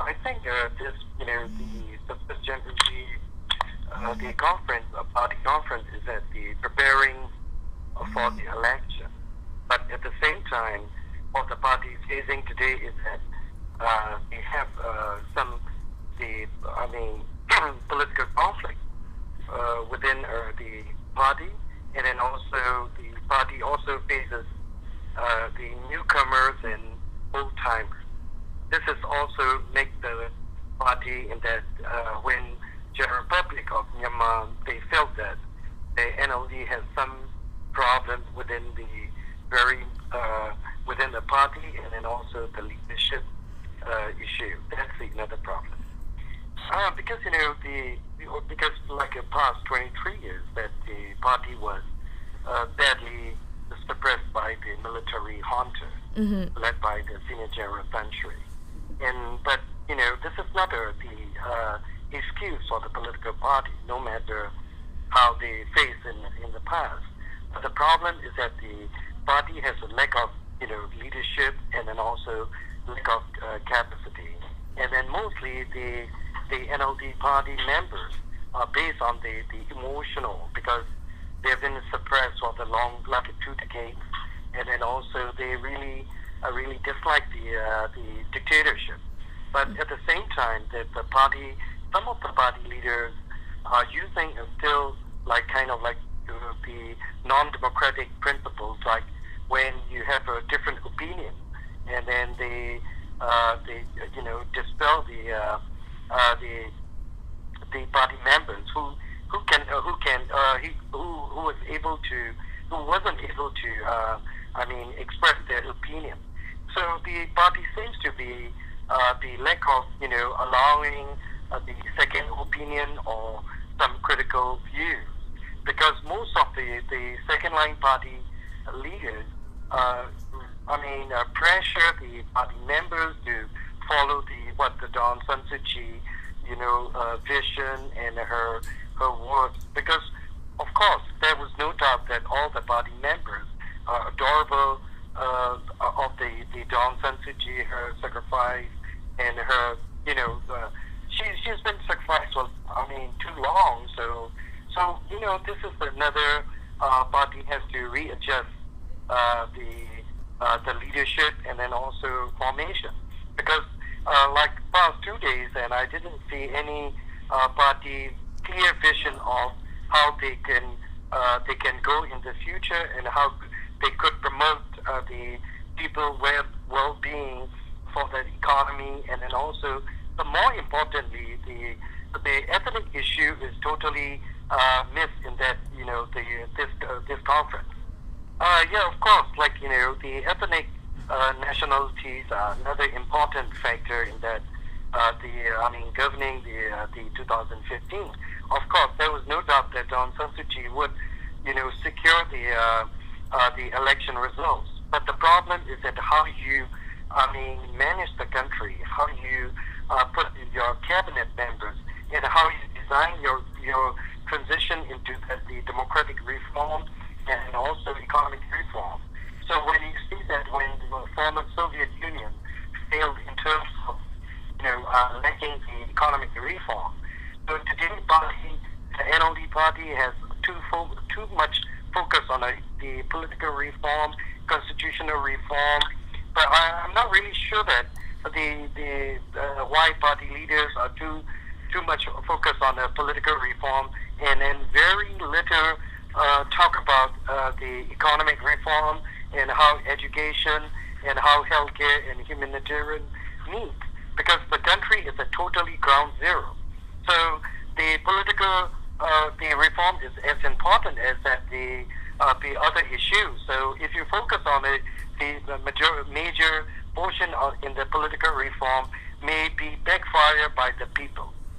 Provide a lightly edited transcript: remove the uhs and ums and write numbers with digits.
I think this, the conference, party conference, is at the preparing for the election. But at the same time, what the party is facing today is that they have political conflict within the party, and then also the party also faces the newcomers and old timers. This is also make the party in that when General Republic of Myanmar, they felt that the NLD has some problems within the within the party, and then also the leadership issue. That's another problem. Because because like the past 23 years that the party was badly suppressed by the military junta, led by the senior general Century. But this is not the excuse for the political party, no matter how they face in the past. But the problem is that the party has a lack of leadership, and then also lack of capacity, and then mostly the NLD party members are based on the emotional, because they've been suppressed for the long, like 2 decades, and then also they really dislike the dictatorship. But at the same time, that the party, some of the party leaders are using still like the non-democratic principles, like when you have a different opinion, and then they dispel the party members who wasn't able to express their opinion. So the party seems to be the lack of allowing the second opinion or some critical views, because most of the second line party leaders pressure the party members to follow the Dawn San Suu Kyi vision and her words, because of course there was no doubt that all the party members are adorable of the Dawn San Suu Kyi, her sacrifice, and her she's been sacrificed for too long. So this is another party has to readjust the leadership and then also formation, because like past 2 days, and I didn't see any party clear vision of how they can go in the future, and how they could promote the people well-being for the economy, and then also, but more importantly, the ethnic issue is totally missed in that this conference. Of course, the ethnic nationalities are another important factor in that governing the 2015. Of course, there was no doubt that Dawn San Suu Kyi would secure the election results. But the problem is that how you manage the country, how you put your cabinet members, and how you design your transition into the democratic reform and also economic reform. So when you see that when the former Soviet Union failed in terms of lacking the economic reform, so today the NLD party has too much focus on the political reform, constitutional reform. But I'm not really sure that the white party leaders are too much focused on political reform, and then very little talk about the economic reform, and how education and how healthcare and humanitarian needs, because the country is a totally ground zero. So the political the reform is as important as the other issues. So if you focus on the major portion in the political reform, may be backfired by the people.